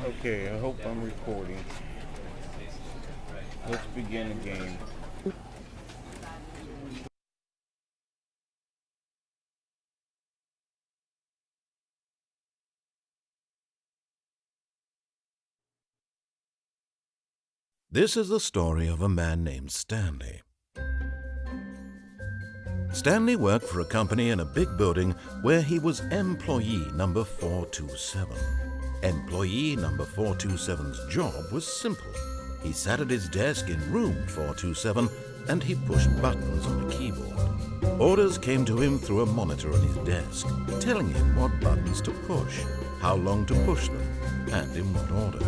Okay, I hope I'm recording. Let's begin the game. This is the story of a man named Stanley. Stanley worked for a company in a big building where he was employee number 427. Employee number 427's job was simple. He sat at his desk in room 427 and he pushed buttons on a keyboard. Orders came to him through a monitor on his desk, telling him what buttons to push, how long to push them, and in what order.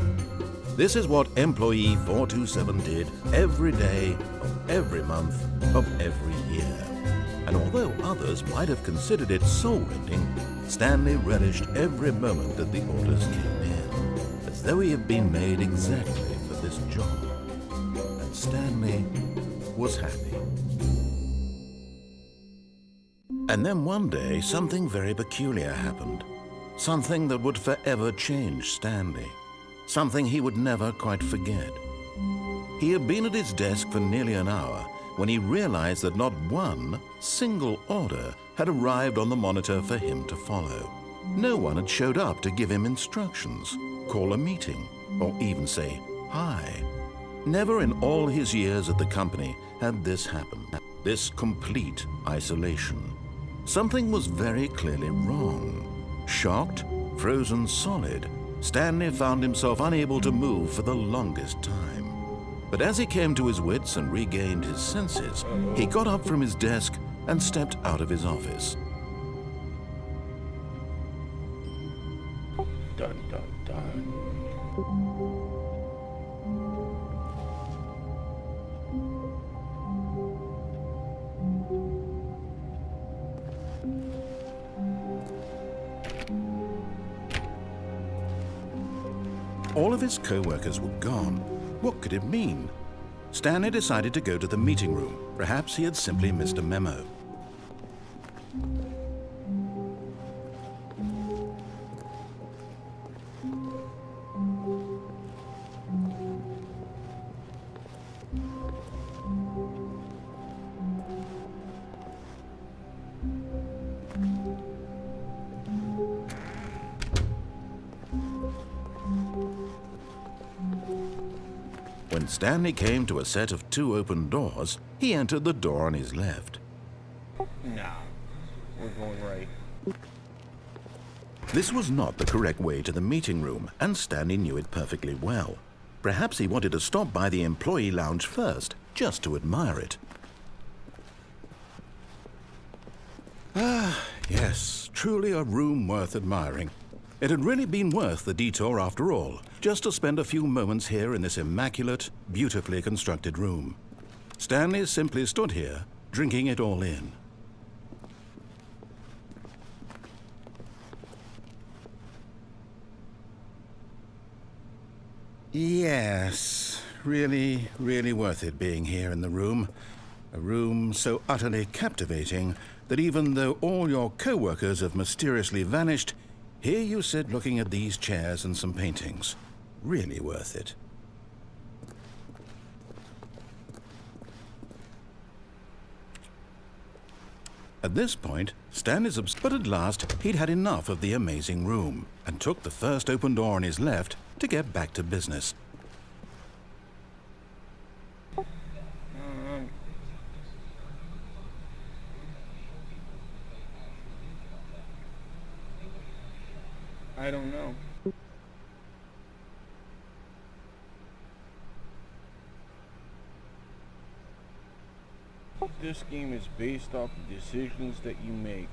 This is what employee 427 did every day of every month of every year. And although others might have considered it soul-rending, Stanley relished every moment that the orders came in, as though he had been made exactly for this job. And Stanley was happy. And then one day, something very peculiar happened. Something that would forever change Stanley. Something he would never quite forget. He had been at his desk for nearly an hour when he realized that not one single order had arrived on the monitor for him to follow. No one had showed up to give him instructions, call a meeting, or even say hi. Never in all his years at the company had this happened, this complete isolation. Something was very clearly wrong. Shocked, frozen solid, Stanley found himself unable to move for the longest time. But as he came to his wits and regained his senses, he got up from his desk and stepped out of his office. Dun, dun, dun. All of his co-workers were gone. What could it mean? Stanley decided to go to the meeting room. Perhaps he had simply missed a memo. When Stanley came to a set of 2 open doors, he entered the door on his left. Nah, we're going right. This was not the correct way to the meeting room, and Stanley knew it perfectly well. Perhaps he wanted to stop by the employee lounge first, just to admire it. Ah, yes, truly a room worth admiring. It had really been worth the detour after all, just to spend a few moments here in this immaculate, beautifully constructed room. Stanley simply stood here, drinking it all in. Yes, really, really worth it being here in the room. A room so utterly captivating that even though all your co-workers have mysteriously vanished, here you sit looking at these chairs and some paintings. Really worth it. At this point, Stanley's but at last he'd had enough of the amazing room and took the first open door on his left to get back to business. I don't know. This game is based off the decisions that you make.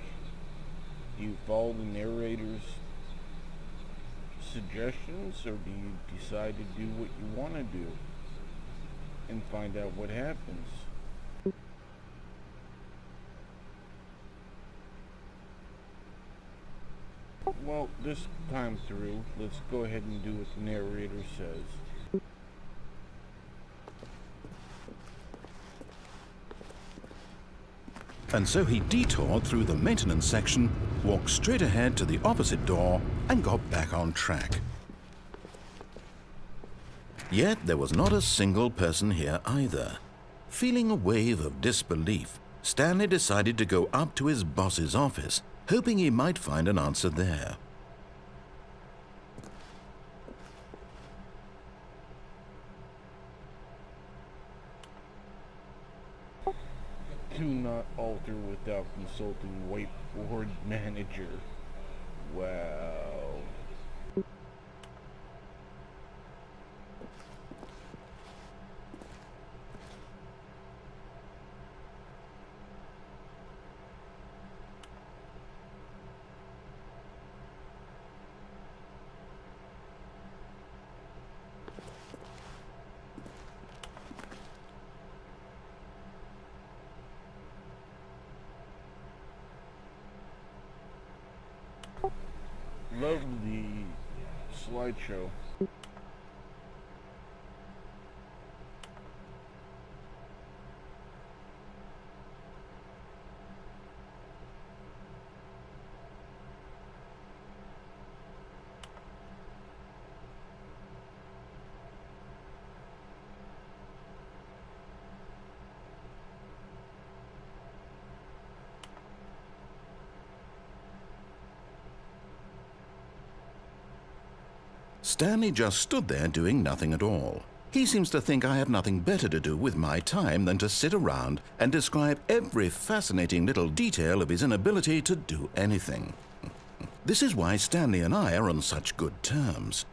Do you follow the narrator's suggestions, or do you decide to do what you want to do and find out what happens? Well, this time through, let's go ahead and do what the narrator says. And so he detoured through the maintenance section, walked straight ahead to the opposite door, and got back on track. Yet there was not a single person here either. Feeling a wave of disbelief, Stanley decided to go up to his boss's office, hoping he might find an answer there. Do not alter without consulting whiteboard manager. Wow. Lovely slideshow. Stanley just stood there doing nothing at all. He seems to think I have nothing better to do with my time than to sit around and describe every fascinating little detail of his inability to do anything. This is why Stanley and I are on such good terms.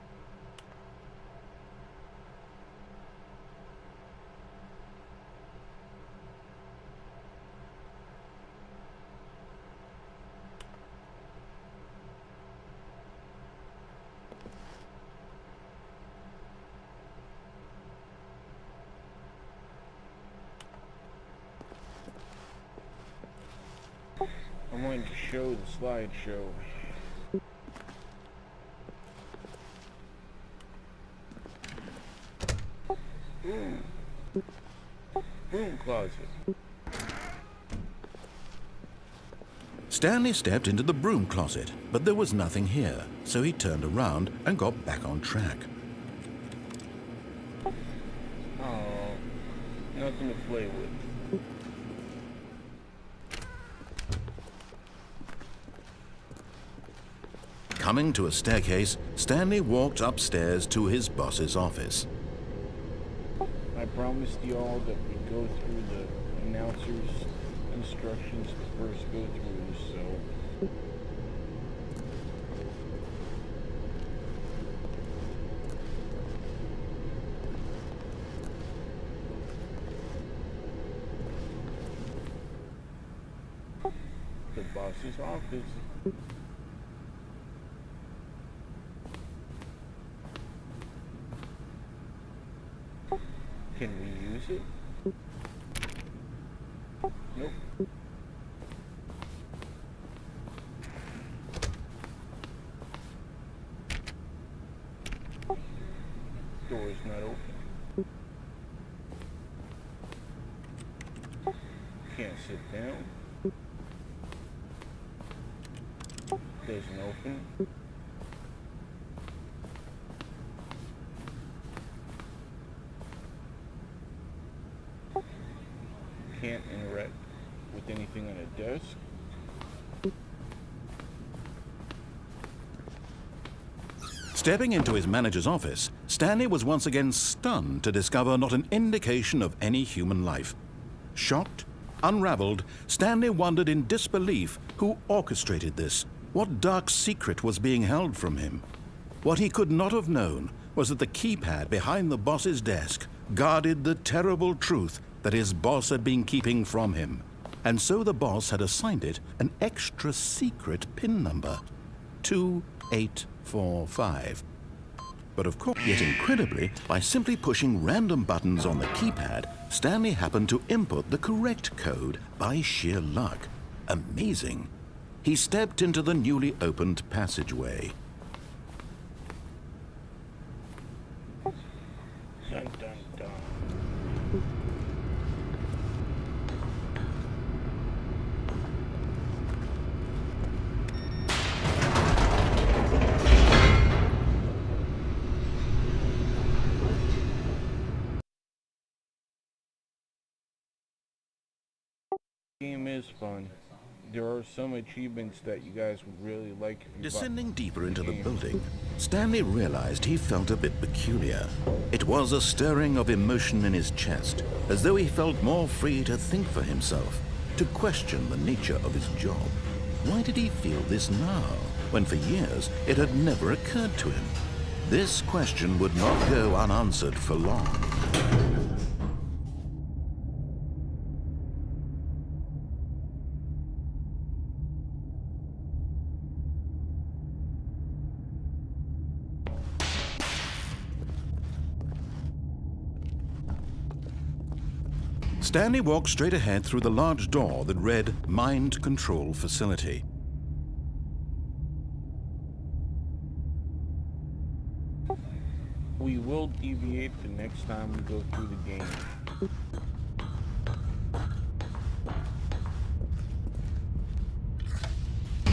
I'm going to show the slideshow. Broom closet. Stanley stepped into the broom closet, but there was nothing here, so he turned around and got back on track. Oh, nothing to play with. Coming to a staircase, Stanley walked upstairs to his boss's office. I promised y'all that we'd go through the announcer's instructions to first go through, so... The boss's office. Can we use it? Nope. Door's not open. Can't sit down. Doesn't open. Can't interact with anything on a desk. Stepping into his manager's office, Stanley was once again stunned to discover not an indication of any human life. Shocked, unraveled, Stanley wondered in disbelief who orchestrated this, what dark secret was being held from him. What he could not have known was that the keypad behind the boss's desk guarded the terrible truth that his boss had been keeping from him, and so the boss had assigned it an extra secret PIN number, 2845. But of course, yet incredibly, by simply pushing random buttons on the keypad, Stanley happened to input the correct code by sheer luck. Amazing. He stepped into the newly opened passageway. Dun dun dun. Game is fun. There are some achievements that you guys would really like if you Descending deeper into the game. building, Stanley realized he felt a bit peculiar. It was a stirring of emotion in his chest, as though he felt more free to think for himself, to question the nature of his job. Why did he feel this now, when for years it had never occurred to him? This question would not go unanswered for long. Stanley walked straight ahead through the large door that read Mind Control Facility. We will deviate the next time we go through the game.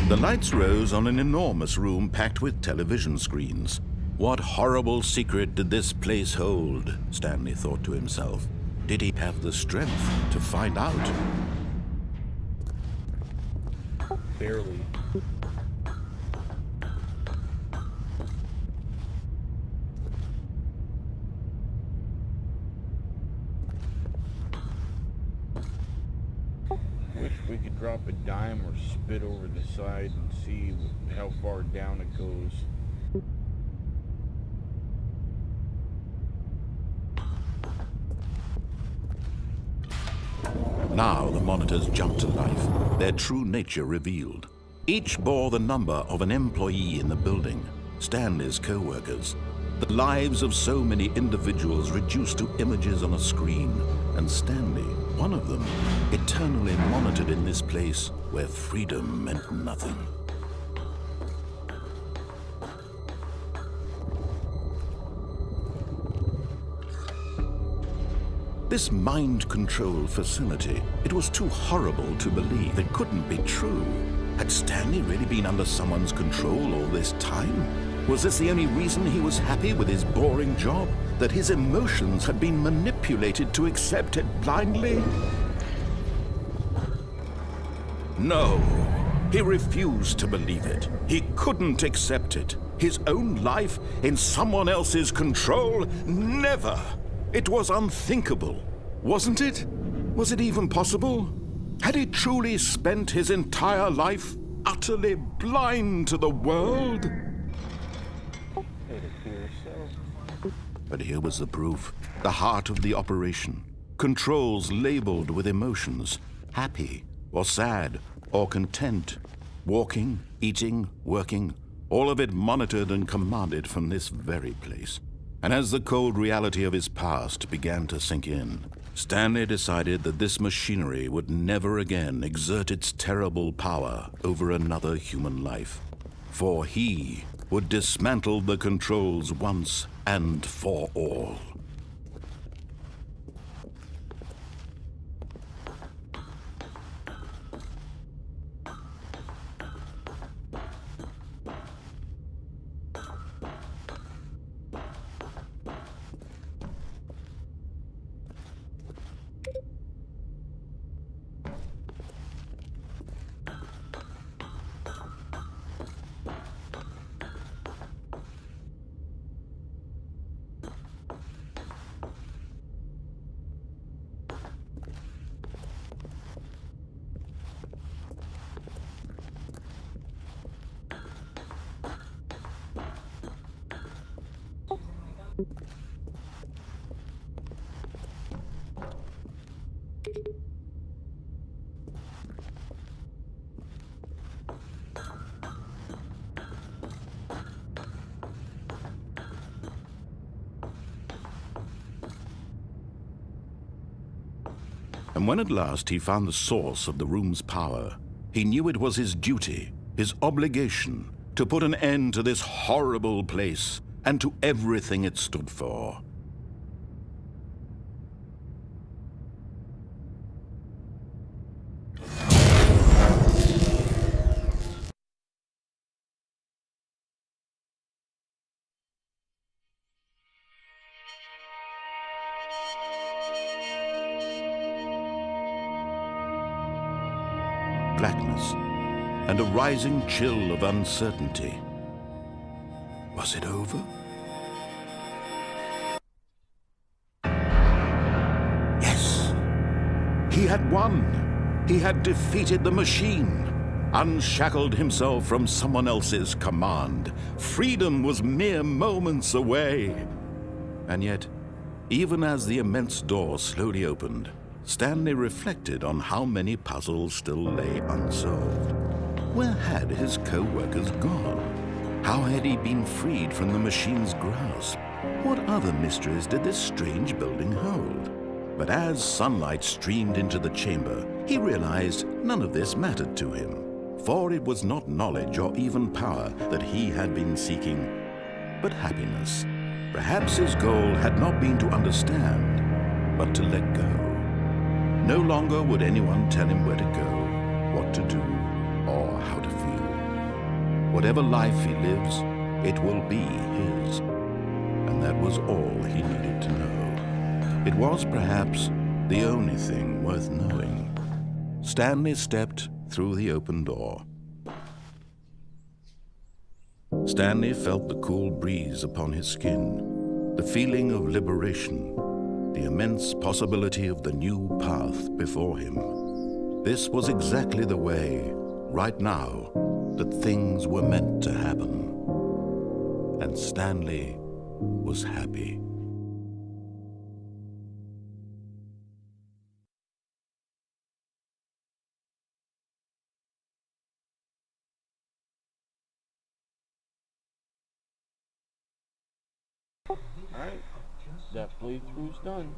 The lights rose on an enormous room packed with television screens. What horrible secret did this place hold? Stanley thought to himself. Did he have the strength to find out? Barely. Wish we could drop a dime or spit over the side and see how far down it goes. Now the monitors jumped to life, their true nature revealed. Each bore the number of an employee in the building, Stanley's co-workers. The lives of so many individuals reduced to images on a screen, and Stanley, one of them, eternally monitored in this place where freedom meant nothing. This mind control facility, it was too horrible to believe. It couldn't be true. Had Stanley really been under someone's control all this time? Was this the only reason he was happy with his boring job? That his emotions had been manipulated to accept it blindly? No, he refused to believe it. He couldn't accept it. His own life in someone else's control? Never! It was unthinkable, wasn't it? Was it even possible? Had he truly spent his entire life utterly blind to the world? It appears so. But here was the proof, the heart of the operation. Controls labeled with emotions, happy or sad or content. Walking, eating, working, all of it monitored and commanded from this very place. And as the cold reality of his past began to sink in, Stanley decided that this machinery would never again exert its terrible power over another human life. For he would dismantle the controls once and for all. And when at last he found the source of the room's power, he knew it was his duty, his obligation, to put an end to this horrible place and to everything it stood for. blackness and a rising chill of uncertainty. Was it over? Yes! He had won! He had defeated the machine, unshackled himself from someone else's command. Freedom was mere moments away. And yet, even as the immense door slowly opened, Stanley reflected on how many puzzles still lay unsolved. Where had his co-workers gone? How had he been freed from the machine's grasp? What other mysteries did this strange building hold? But as sunlight streamed into the chamber, he realized none of this mattered to him, for it was not knowledge or even power that he had been seeking, but happiness. Perhaps his goal had not been to understand, but to let go. No longer would anyone tell him where to go, what to do, or how to feel. Whatever life he lives, it will be his. And that was all he needed to know. It was perhaps the only thing worth knowing. Stanley stepped through the open door. Stanley felt the cool breeze upon his skin, the feeling of liberation, the immense possibility of the new path before him. This was exactly the way, right now, that things were meant to happen. And Stanley was happy. Alright, that playthrough's done.